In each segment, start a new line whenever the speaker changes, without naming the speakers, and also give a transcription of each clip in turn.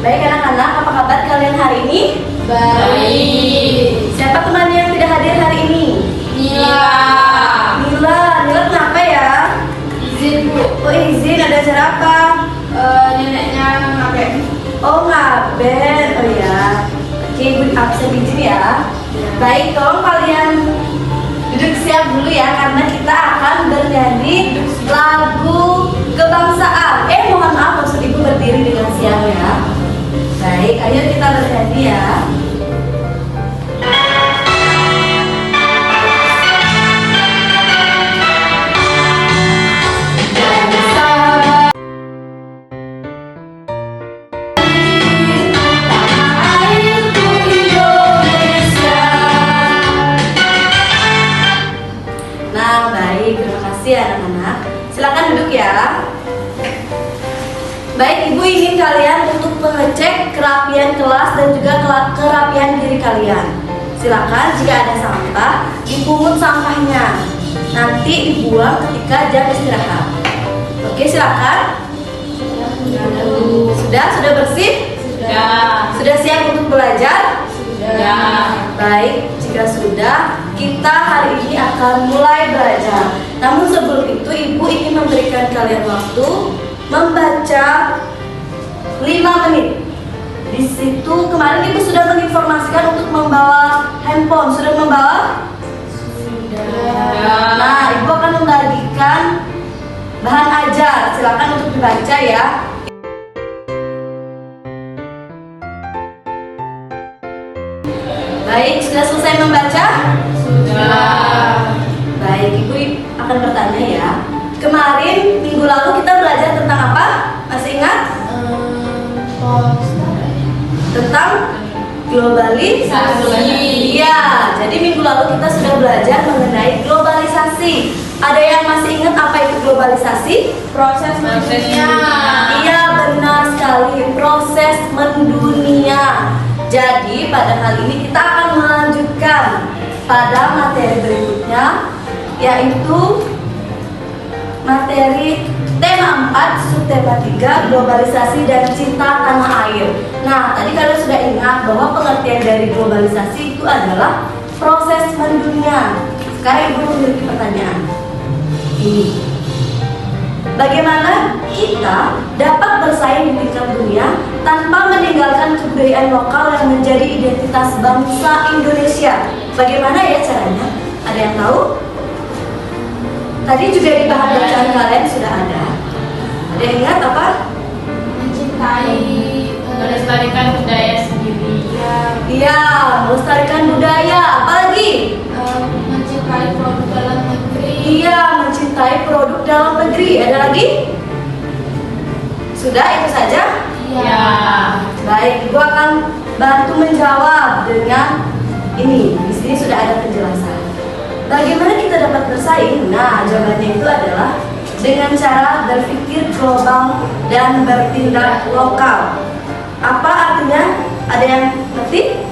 Baik anak-anak, apa kabar kalian hari ini?
Baik.
Siapa teman yang tidak hadir hari ini?
Mila.
Mila kenapa ya?
Izin Bu.
Oh izin, ada acara apa?
Neneknya ngapain?
Oh ngaben, oh ya. Oke, ibu absen izin ya. Baik, tolong kalian duduk siap dulu ya, karena kita akan bernyanyi lagu kebangsaan. Mohon maaf, maksud ibu berdiri dengan siap ya. Baik, ayo kita bernyanyi ya. Nah, baik, terima kasih anak-anak. Silakan duduk ya. Baik, ibu ingin kalian untuk mengecek kerapian kelas dan juga kerapian diri kalian. Silakan jika ada sampah, dipungut sampahnya. Nanti dibuang ketika jam istirahat. Oke, silakan. Sudah bersih? Sudah siap untuk belajar? Baik, jika sudah, kita hari ini akan mulai belajar. Namun sebelum itu, ibu ingin memberikan kalian waktu membaca 5 menit. Di situ kemarin ibu sudah menginformasikan untuk membawa handphone. Sudah membawa? Sudah. Nah, ibu akan membagikan bahan ajar. Silakan untuk dibaca ya. Baik, sudah selesai membaca?
Sudah.
Baik, ibu akan bertanya ya. Kemarin minggu lalu kita belajar tentang apa? Masih ingat? Tentang globalisasi. Iya, jadi minggu lalu kita sudah belajar mengenai globalisasi. Ada yang masih ingat apa itu globalisasi?
Proses mendunia.
Iya, benar sekali, proses mendunia. Jadi pada kali ini kita akan melanjutkan pada materi berikutnya, yaitu materi tema 4, subtema 3, globalisasi dan cinta tanah air. Nah, tadi kalian sudah ingat bahwa pengertian dari globalisasi itu adalah proses mendunia. Sekarang ibu memiliki pertanyaan ini. Bagaimana kita dapat bersaing di tingkat dunia tanpa meninggalkan kebudayaan lokal yang menjadi identitas bangsa Indonesia? Bagaimana ya caranya? Ada yang tahu? Tadi juga di bahan bacaan kalian sudah ada. Ada yang ingat apa?
Mencintai, melestarikan budaya sendiri.
Iya, melestarikan budaya. Apalagi?
Mencintai produk dalam negeri.
Iya, mencintai produk dalam negeri. Ada lagi? Sudah, itu saja?
Iya.
Baik, ibu akan bantu menjawab dengan ini. Di sini sudah ada penjelasan. Bagaimana kita dapat bersaing? Nah, jawabannya itu adalah dengan cara berpikir global dan bertindak lokal. Apa artinya? Ada yang ngerti?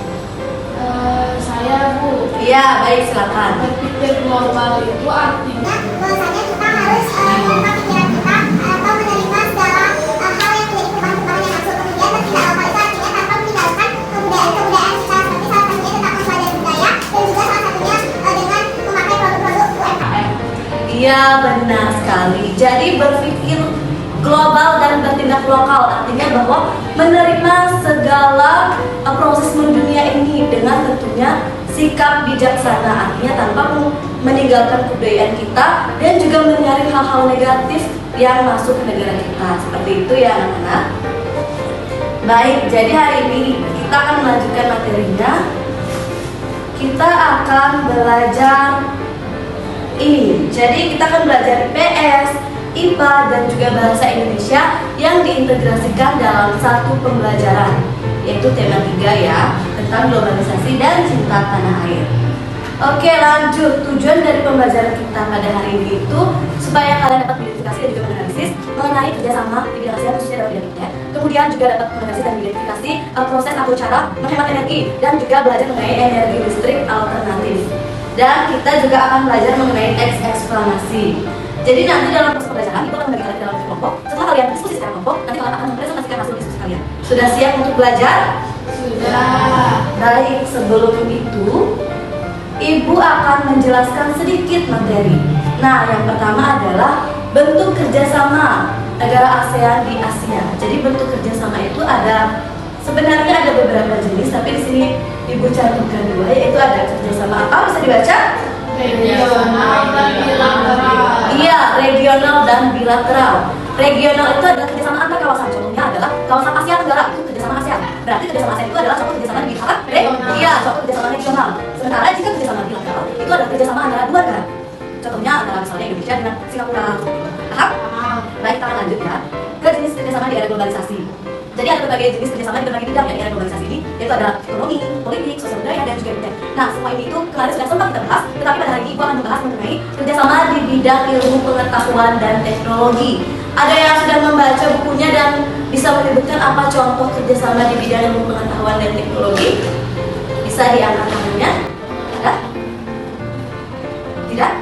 Saya Bu.
Iya, baik, silakan.
Berpikir global itu artinya
bahwasanya kita harus menerima pikiran kita atau menerima segala hal yang menjadi perubahan-perubahan yang masuk. Kemudian bertindak lokal itu artinya tanpa meninggalkan kebudayaan-kebudayaan kita, seperti salah satunya tentang mempelajari budaya dan juga salah satunya dengan memakai produk-produk UMKM.
Iya, benar sekali. Jadi berpikir global dan bertindak lokal artinya bahwa menerima segala proses mendunia ini dengan tentunya sikap bijaksana, artinya tanpa meninggalkan kebudayaan kita dan juga menyaring hal-hal negatif yang masuk ke negara kita. Seperti itu ya anak-anak. Baik, jadi hari ini kita akan melanjutkan materinya. Kita akan belajar ini. Jadi kita akan belajar IPS, IPA dan juga bahasa Indonesia yang diintegrasikan dalam satu pembelajaran, yaitu tema 3 ya, tentang globalisasi dan cinta tanah air. Oke, lanjut. Tujuan dari pembelajaran kita pada hari ini itu supaya kalian dapat mengidentifikasi dan juga menganalisis mengenai kerjasama di bidang ASEAN khususnya dalam bidang internet. Kemudian juga dapat menganalisis dan mengidentifikasi proses atau cara menghemat energi dan juga belajar mengenai energi listrik alternatif. Dan kita juga akan belajar mengenai teks eksplanasi. Jadi nanti dalam proses pembelajaran itu akan membagi kalian dalam kelompok. Setelah kalian diskusi secara kelompok, nanti kalian akan mempresentasikan hasil diskusi kalian. Sudah siap untuk belajar?
Sudah.
Baik, sebelum itu Ibu akan menjelaskan sedikit materi. Nah, yang pertama adalah bentuk kerjasama negara ASEAN di Asia. Jadi bentuk kerjasama itu sebenarnya ada beberapa jenis, tapi di sini Ibu cantumkan dua, yaitu ada kerjasama apa? Bisa dibaca?
Regional dan bilateral.
Iya, regional dan bilateral. Regional itu adalah kerjasama antar kawasan. Contohnya adalah kawasan Asia Tenggara, itu kerjasama ASEAN. Berarti kerjasama ASEAN itu adalah suatu kerjasama di apa? Iya, suatu kerjasama regional. Sementara jika kerjasama bilateral itu adalah kerjasama antara dua negara. Contohnya antara misalnya Indonesia dengan Singapura. Paham? Baik, kita akan lanjut ya ke jenis kerjasama di era globalisasi. Jadi ada berbagai jenis kerjasama di berbagai bidang ya di era globalisasi ini, yaitu adalah ekonomi, politik, sosial budaya, dan juga militer. Nah, semua ini itu kemarin sudah sempat kita bahas, tetapi pada hari ini Ibu akan membahas mengenai kerjasama di bidang ilmu pengetahuan dan teknologi. Ada yang sudah membaca bukunya dan bisa menyebutkan apa contoh kerjasama di bidang ilmu pengetahuan dan teknologi? Bisa diangkat tangannya? Ada? Tidak?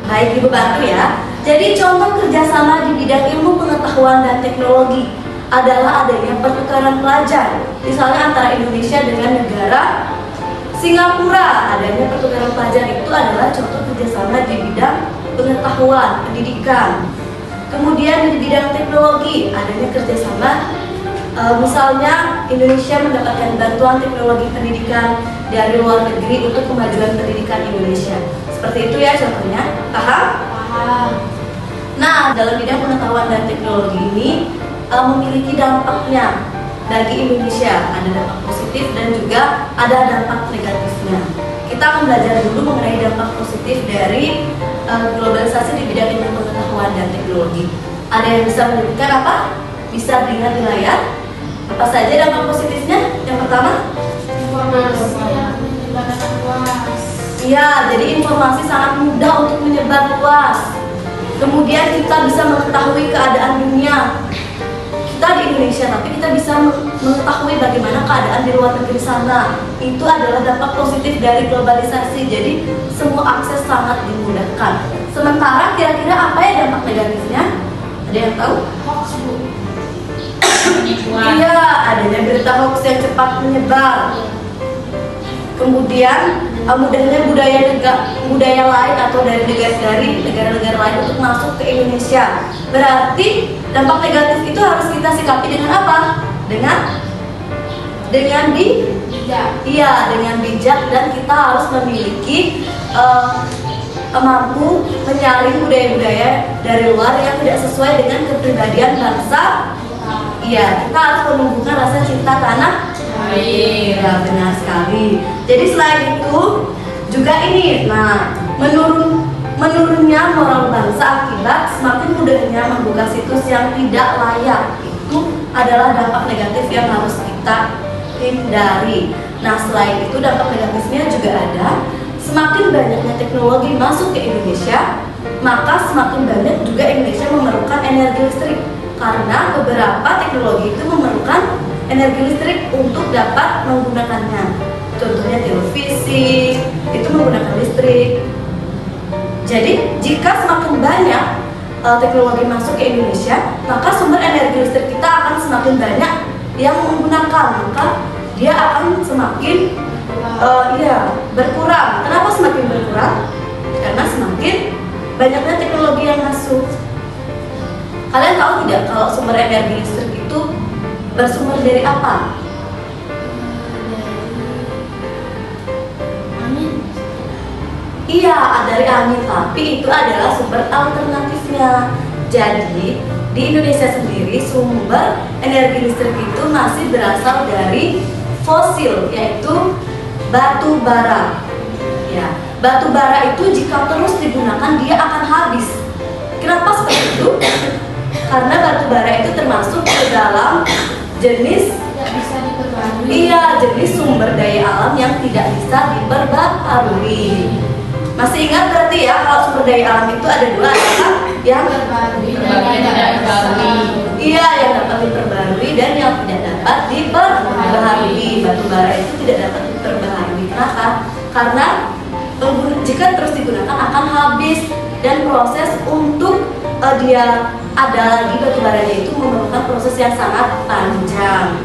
Baik, Ibu bantu ya. Jadi contoh kerjasama di bidang ilmu pengetahuan dan teknologi adalah adanya pertukaran pelajar, misalnya antara Indonesia dengan negara Singapura. Adanya pertukaran pelajar itu adalah contoh kerjasama di bidang pengetahuan, pendidikan. Kemudian di bidang teknologi adanya kerjasama, misalnya Indonesia mendapatkan bantuan teknologi pendidikan dari luar negeri untuk kemajuan pendidikan Indonesia. Seperti itu ya contohnya, paham?
Paham.
Nah, dalam bidang pengetahuan dan teknologi ini memiliki dampaknya bagi Indonesia. Ada dampak positif dan juga ada dampak negatifnya. Kita akan belajar dulu mengenai dampak positif dari globalisasi di bidang ilmu pengetahuan dan teknologi. Ada yang bisa menyebutkan apa? Bisa dilihat di layar. Apa saja dampak positifnya? Yang pertama,
Informasi yang menyebar luas.
iya, jadi informasi sangat mudah untuk menyebar luas. Kemudian kita bisa mengetahui keadaan dunia. Kita di Indonesia, tapi kita bisa mengetahui bagaimana keadaan di luar negeri sana. Itu adalah dampak positif dari globalisasi. Jadi semua akses sangat dimudahkan. Sementara kira-kira apa ya dampak negatifnya? Ada yang tahu?
Hoax, Bu.
Iya, adanya berita hoax yang cepat menyebar. Kemudian mudahnya budaya lain atau dari negara-negara lain untuk masuk ke Indonesia. Berarti dampak negatif itu harus kita sikapi dengan apa? Dengan
Bijak.
Iya, dengan bijak, dan kita harus memiliki mampu menyaring budaya-budaya dari luar yang tidak sesuai dengan kepribadian bangsa. Iya, kita harus menumbuhkan rasa cinta tanah air. Ya, benar sekali. Jadi selain itu juga ini, menurunnya moral bangsa akibat semakin mudahnya membuka situs yang tidak layak. Itu adalah dampak negatif yang harus kita hindari. Nah, selain itu dampak negatifnya juga ada. Semakin banyaknya teknologi masuk ke Indonesia, maka semakin banyak juga Indonesia memerlukan energi listrik. Karena beberapa teknologi itu memerlukan energi listrik untuk dapat menggunakannya. Contohnya televisi, itu menggunakan listrik. Jadi, jika semakin banyak teknologi masuk ke Indonesia, maka sumber energi listrik kita akan semakin banyak yang menggunakan. Maka dia akan semakin berkurang. Kenapa semakin berkurang? Karena semakin banyaknya teknologi yang masuk. Kalian tahu tidak kalau sumber energi listrik itu bersumber dari apa?
Amin.
Iya, dari angin, tapi itu adalah sumber alternatifnya. Jadi, di Indonesia sendiri sumber energi listrik itu masih berasal dari fosil, yaitu batu bara. Ya, batu bara itu jika terus digunakan dia akan habis. Kenapa seperti itu? Karena batu bara itu termasuk ke dalam jenis
Tidak bisa diperbarui.
Iya, jenis sumber daya alam yang tidak bisa diperbaharui. Masih ingat berarti ya kalau sumber daya alam itu ada dua, adalah yang
Diperbarui dan
Berbagai tidak diperbarui.
iya yang dapat diperbarui dan yang tidak dapat diperbaharui. Batu bara itu tidak dapat diperbaharui. Kenapa? Karena jika terus digunakan akan habis, dan proses untuk dia ada lagi batu baranya itu memerlukan proses yang sangat panjang.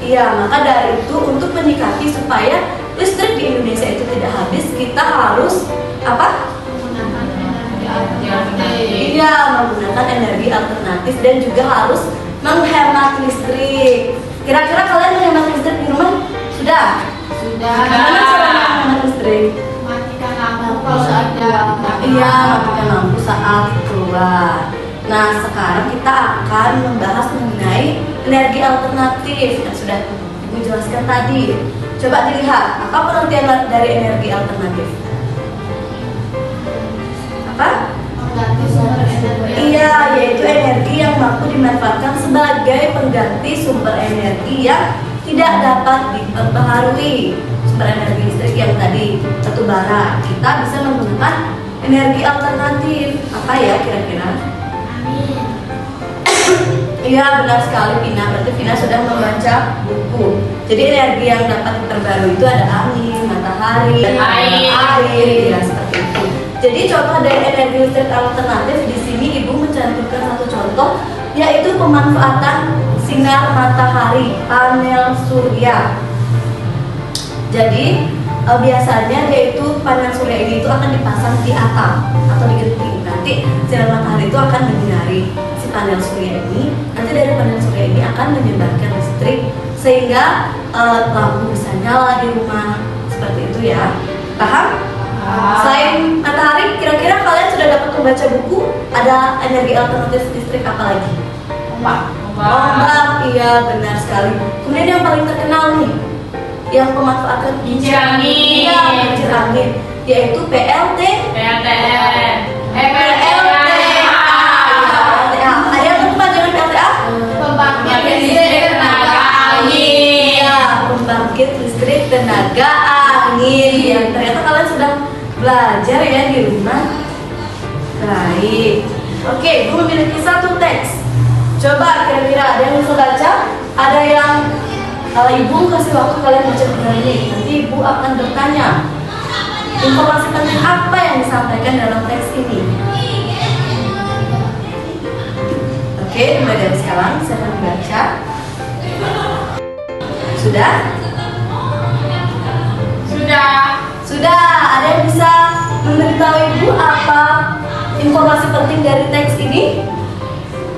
Iya, maka dari itu untuk menyikapi supaya listrik di Indonesia itu tidak habis, kita harus apa?
Menggunakan energi alternatif.
Iya, menggunakan energi alternatif dan juga harus menghemat listrik. Kira-kira kalian menghemat listrik di rumah? Sudah?
Sudah.
Gimana cara menghemat listrik?
Matikan lampu kalau ada.
Iya, matikan lampu saat keluar. Nah, sekarang kita akan membahas mengenai energi alternatif yang sudah Ibu jelaskan tadi. Coba dilihat, apa pengertian dari energi alternatif? Apa?
Mengganti sumber energi.
Iya, yaitu energi yang mampu dimanfaatkan sebagai pengganti sumber energi yang tidak dapat diperbaharui. Sumber energi listrik yang tadi batu bara, kita bisa menggunakan energi alternatif. Apa ya kira-kira?
Amin.
Iya, benar sekali Vina. Berarti Vina sudah membaca buku. Jadi energi yang dapat diperbarui itu ada angin, matahari, air, ya seperti itu. Jadi contoh dari energi listrik alternatif di sini Ibu mencantumkan satu contoh, yaitu pemanfaatan sinar matahari, panel surya. Jadi biasanya yaitu panel surya ini itu akan dipasang di atap atau di genting. Nanti sinar matahari itu akan menyinari si panel surya ini. Nanti dari panel surya ini akan menyebarkan listrik sehingga lampu bisa nyala di rumah. Seperti itu ya. Paham? Selain matahari, kira-kira kalian sudah dapat membaca buku, ada energi alternatif listrik apa lagi? Ombak, iya benar sekali. Kemudian yang paling terkenal nih, yang pemanfaatan
Kincir angin.
Iya, kincir angin, yaitu PLT. Ada yang lupa dengan PLTA?
Pembangkit listrik tenaga angin.
Iya, pembangkit listrik tenaga angin. Ya, ternyata kalian sudah belajar ya di rumah. Baik. Oke, Ibu memiliki satu teks. Coba kira-kira ada yang bisa baca? Ada yang Ibu kasih waktu kalian baca benar ini. Nanti Ibu akan bertanya informasi penting apa yang disampaikan dalam teks ini. Oke, mulai dari sekarang saya akan membaca. Sudah? Sudah. Ada yang bisa memberitahu Ibu apa informasi penting dari teks ini?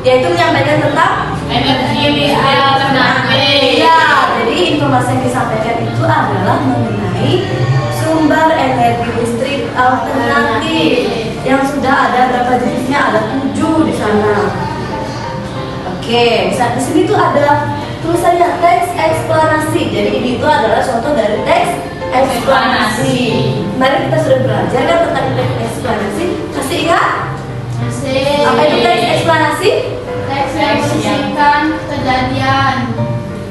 Yaitu menyampaikan tentang
Energi listrik alternatif.
Iya, jadi informasi yang disampaikan itu adalah mengenai sumber energi listrik alternatif yang sudah ada berapa jenisnya? Ada 7 di sana. Oke, di sini tuh ada tulisannya teks eksplanasi. Jadi ini itu adalah contoh dari teks eksplanasi. Kemarin kita sudah belajar kan tentang teks eksplanasi. Masih ingat?
Masih.
Apa itu teks eksplanasi?
Teks yang berisikan kejadian.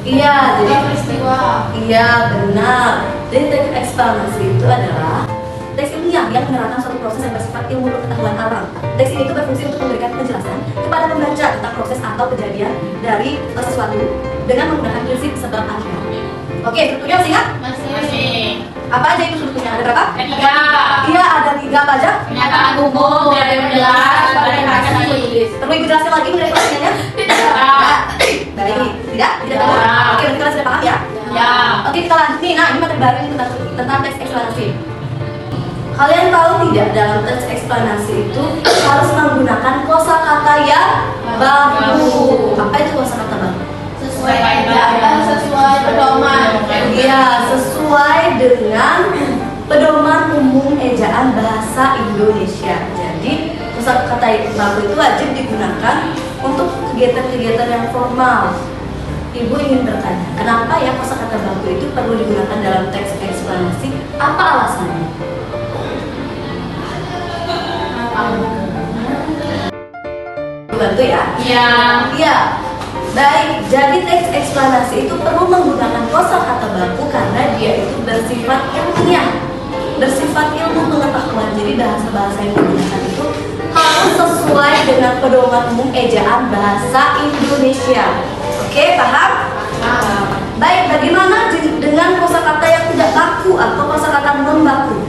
Iya, jadi
peristiwa.
iya benar. Jadi teks eksplanasi itu adalah teks ilmiah yang menerangkan suatu proses yang bersifat ilmu pengetahuan alam. Teks ini itu berfungsi untuk memberikan penjelasan kepada pembaca tentang proses atau kejadian dari sesuatu dengan menggunakan prinsip sebab akibat. Oke, strukturnya masih ingat?
Masih.
Apa aja itu strukturnya? Ada berapa?
3.
Iya, ada 3 apa aja?
Pernyataan umum dari menjelas verifikasi.
Perlu Ibu jelaskan lagi mengenai pengertiannya?
Tidak.
Baik, tidak? Tidak tahu?
Ya.
Oke, berarti kalian sudah paham ya?
Ya.
Oke, kita lanjut nih. Nah, ini materi baru ini tentang teks eksplanasi. Kalian tahu tidak dalam teks eksplanasi itu harus menggunakan kosakata yang baku. Apa itu kosakata baku?
Sesuai kaidah, sesuai pedoman.
Iya, sesuai dengan pedoman umum ejaan bahasa Indonesia. Jadi, kosakata baku itu wajib digunakan untuk kegiatan-kegiatan yang formal. Ibu ingin bertanya, kenapa ya kosakata baku itu perlu digunakan dalam teks eksplanasi? Apa alasannya? Bantu ya?
Iya.
Iya. Baik, jadi teks eksplanasi itu perlu menggunakan kosakata baku karena dia itu bersifat ilmiah, bersifat ilmu pengetahuan. Jadi bahasa-bahasa yang digunakan itu harus sesuai dengan pedoman umum ejaan bahasa Indonesia. Oke, paham? Baik, bagaimana dengan kosakata yang tidak baku atau kosakata membaku?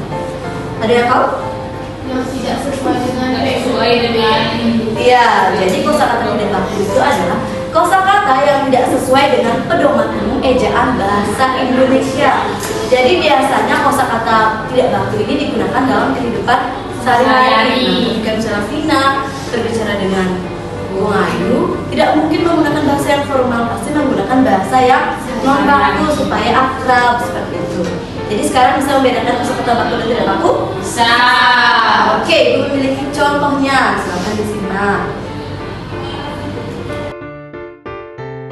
Ada yang tahu?
Yang tidak sesuai dengan
Iya, jadi kosakata tidak baku itu adalah kosakata yang tidak sesuai dengan pedoman umum ejaan Jadi biasanya kosakata tidak baku ini digunakan dalam kehidupan sehari-hari. Jika misalnya Vina berbicara dengan Bung Ayu, tidak mungkin menggunakan bahasa yang formal, pasti menggunakan bahasa yang non baku supaya akrab seperti itu. Jadi sekarang bisa membedakan kosakata baku dan tidak baku?
Bisa.
Oke, Ibu memiliki contohnya, silahkan disimak.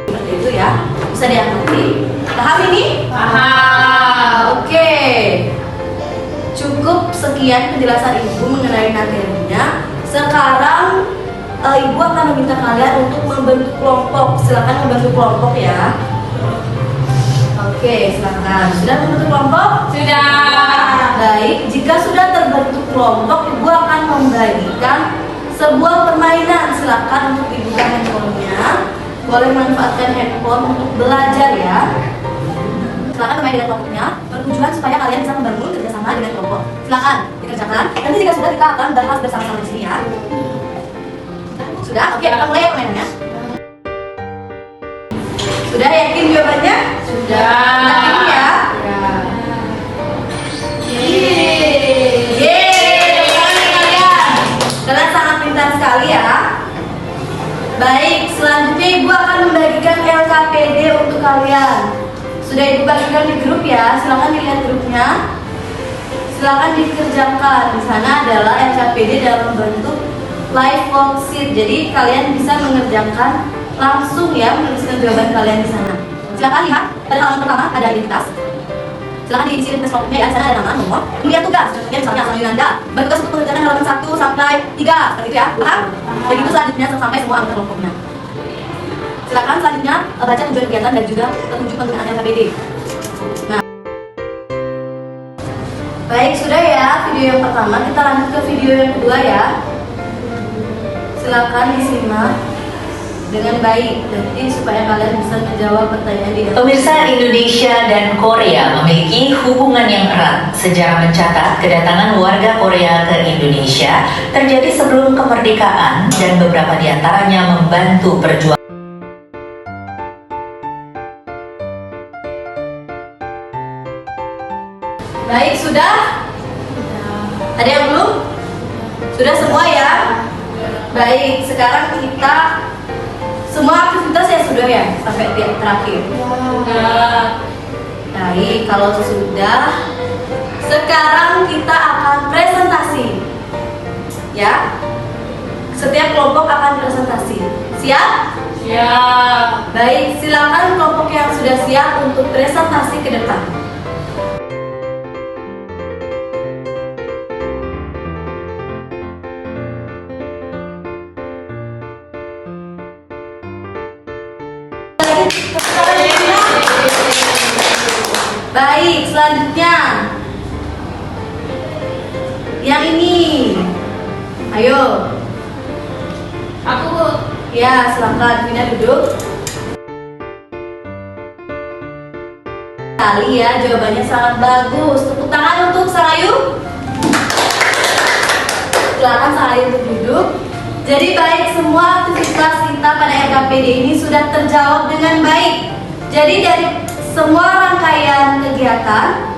Seperti itu ya, bisa diamati. Paham ini?
Paham.
Oke. Cukup sekian penjelasan Ibu mengenai materinya. Sekarang Ibu akan meminta kalian untuk membentuk kelompok. Silakan membentuk kelompok ya. Oke, silakan. Sudah membentuk kelompok?
Sudah.
Baik, jika sudah terbentuk kelompok, Ibu akan membagikan sebuah permainan. Silakan untuk dibuka handphonenya. Boleh manfaatkan handphone untuk belajar ya. Silakan bermain dengan kelompoknya. Bertujuan supaya kalian bisa membangun kerjasama dengan kelompok. Silakan dikerjakan. Nanti jika sudah kita akan bahas bersama-sama di sini ya. Sudah? Oke, kita mulai permainannya. Sudah yakin jawabannya?
Sudah.
Yakin ya? Yeay, kalian. Kalian sangat pintar sekali ya. Baik, selanjutnya Ibu akan membagikan LKPD untuk kalian. Sudah Ibu bagikan di grup ya, silakan dilihat grupnya. Silakan dikerjakan. Di sana adalah LKPD dalam bentuk live worksheet. Jadi kalian bisa mengerjakan langsung ya, menuliskan jawaban kalian di sana. Silakan lihat pada halaman pertama ada identitas. Silakan diisi tes kelompoknya ya, di sana ada nama, nomor, kemudian tugas. Contohnya misalnya asal Yunanda, bertugas untuk mengerjakan halaman 1 sampai 3, seperti itu ya. Paham? Begitu selanjutnya sampai semua anggota kelompoknya. Silakan selanjutnya baca tujuan kegiatan dan juga petunjuk penggunaan LKPD. Nah, baik, sudah ya video yang pertama. Kita lanjut ke video yang kedua ya. Silakan disimak dengan baik, jadi supaya kalian bisa menjawab pertanyaan di
Pemirsa, Indonesia dan Korea memiliki hubungan yang erat. Sejarah mencatat kedatangan warga Korea ke Indonesia terjadi sebelum kemerdekaan dan beberapa di antaranya membantu perjuangan.
Baik, sudah? Ada yang belum? Sudah semua ya? Baik, sekarang kita semua aktivitas ya sudah ya sampai tiap terakhir. Baik, kalau sudah, sekarang kita akan presentasi. Ya, setiap kelompok akan presentasi. Siap?
Siap.
Baik, silakan kelompok yang sudah siap untuk presentasi ke depan. Baik, selanjutnya yang ini. Ayo.
Aku.
Ya, silakan Vina duduk. Kali ya, jawabannya sangat bagus. Tepuk tangan untuk Sang Ayu. Silakan Sang Ayu untuk duduk. Jadi baik, semua aktivitas kita pada LKPD ini sudah terjawab dengan baik. Jadi dari semua rangkaian kegiatan,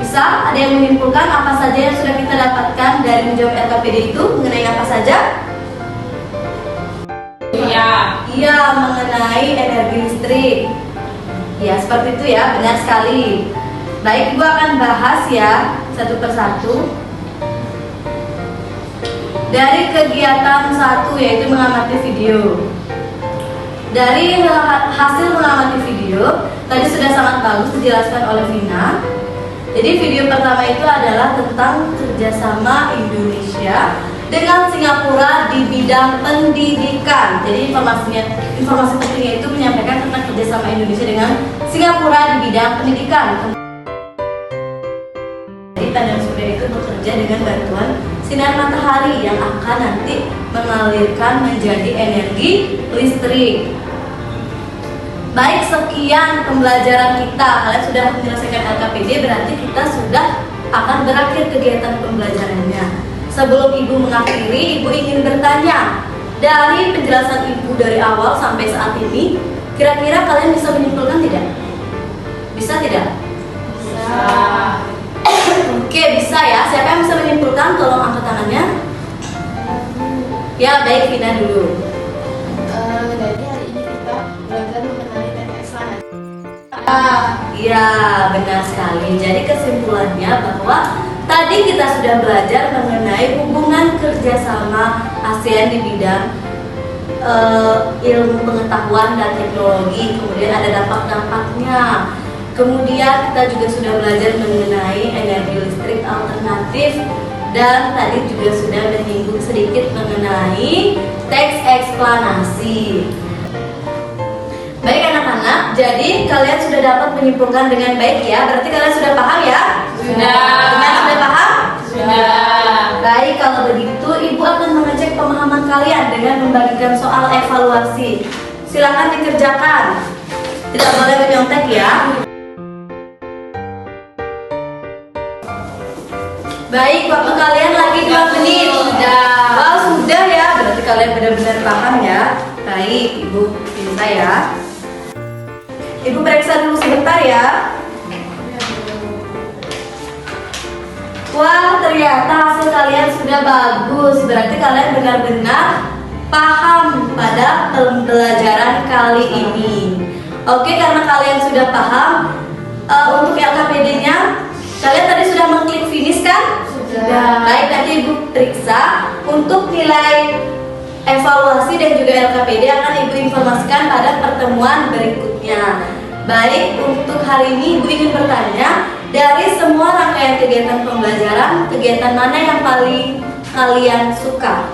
bisa ada yang menyimpulkan apa saja yang sudah kita dapatkan dari menjawab LKPD itu mengenai apa saja?
Iya.
Iya, mengenai energi listrik. Ya, seperti itu ya, benar sekali. Baik, Ibu akan bahas ya satu persatu. Dari kegiatan 1 yaitu mengamati video. Dari hasil mengamati video, tadi sudah sangat bagus dijelaskan oleh Vina. Jadi video pertama itu adalah tentang kerjasama Indonesia dengan Singapura di bidang pendidikan. Jadi informasi pentingnya itu menyampaikan tentang kerjasama Indonesia dengan Singapura di bidang pendidikan. Jadi panel surya itu bekerja dengan bantuan sinar matahari yang akan nanti mengalirkan menjadi energi listrik. Baik, sekian pembelajaran kita. Kalian sudah menyelesaikan LKPD, berarti kita sudah akan berakhir kegiatan pembelajarannya. Sebelum Ibu mengakhiri, Ibu ingin bertanya, dari penjelasan Ibu dari awal sampai saat ini, kira-kira kalian bisa menyimpulkan tidak? Bisa tidak?
Bisa.
Oke, bisa ya. Siapa yang bisa menyimpulkan? Tolong angkat tangannya. Ya, baik, Vina dulu.
Jadi hari ini kita belajar mengenai teknik eksplanasi.
Iya, benar sekali. Jadi kesimpulannya bahwa tadi kita sudah belajar mengenai hubungan kerjasama ASEAN di bidang ilmu pengetahuan dan teknologi. Kemudian ada dampak-dampaknya. Kemudian kita juga sudah belajar mengenai energi listrik alternatif. Dan tadi juga sudah menyinggung sedikit mengenai teks eksplanasi. Baik anak-anak, jadi kalian sudah dapat menyimpulkan dengan baik ya. Berarti kalian sudah paham ya?
Sudah.
Kalian sudah paham?
Sudah.
Baik, kalau begitu Ibu akan mengecek pemahaman kalian dengan membagikan soal evaluasi. Silakan dikerjakan. Tidak boleh menyontek ya. Baik, waktu kalian lagi 2 menit.
Sudah.
Oh, sudah ya. Berarti kalian benar-benar paham ya. Baik, Ibu bisa ya. Ibu periksa dulu sebentar ya. Wah, ternyata hasil kalian sudah bagus. Berarti kalian benar-benar paham pada pembelajaran kali ini. Oke, karena kalian sudah paham, untuk LKPD-nya kalian tadi sudah mengklik finish kan?
Sudah.
Baik, nanti Ibu periksa untuk nilai evaluasi dan juga LKPD akan Ibu informasikan pada pertemuan berikutnya. Baik, untuk hari ini Ibu ingin bertanya, dari semua rangkaian kegiatan pembelajaran, kegiatan mana yang paling kalian suka?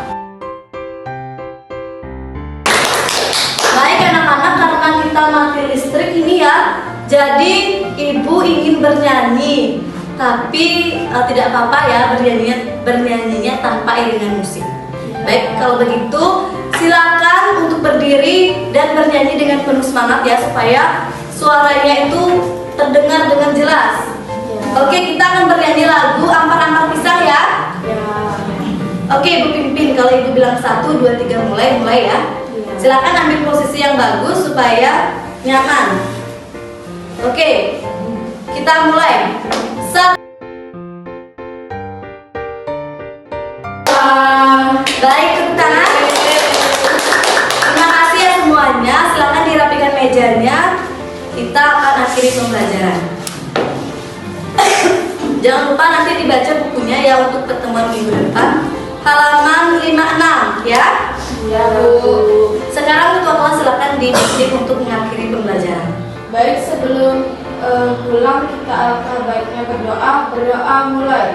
Baik anak-anak, karena kita mati listrik ini ya, jadi Ibu ingin bernyanyi. Tapi tidak apa-apa ya bernyanyinya tanpa iringan musik. Baik, kalau begitu silakan untuk berdiri dan bernyanyi dengan penuh semangat ya, supaya suaranya itu terdengar dengan jelas. Oke, kita akan bernyanyi lagu Ampar-Ampar Pisang ya. Oke, Ibu pimpin. Kalau Ibu bilang 1, 2, 3 mulai ya. Silakan ambil posisi yang bagus supaya nyaman. Oke, kita mulai. Baik, tepuk tangan. Terima kasih ya semuanya. Silakan dirapikan mejanya. Kita akan akhiri pembelajaran. Jangan lupa nanti dibaca bukunya ya untuk pertemuan minggu depan. Halaman 56 ya.
Ya, Bu.
Sekarang ketua kelas silakan dibimbing untuk mengakhiri pembelajaran.
Baik, sebelum pulang kita alangkah baiknya berdoa. Berdoa mulai.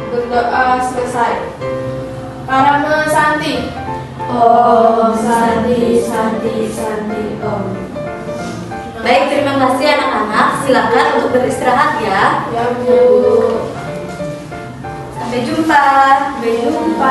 Berdoa selesai. Parama Santi. Om Santi Santi Santi Om.
Baik, terima kasih anak-anak. Silakan untuk beristirahat ya.
Ya, Bu.
Sampai jumpa.
Sampai jumpa.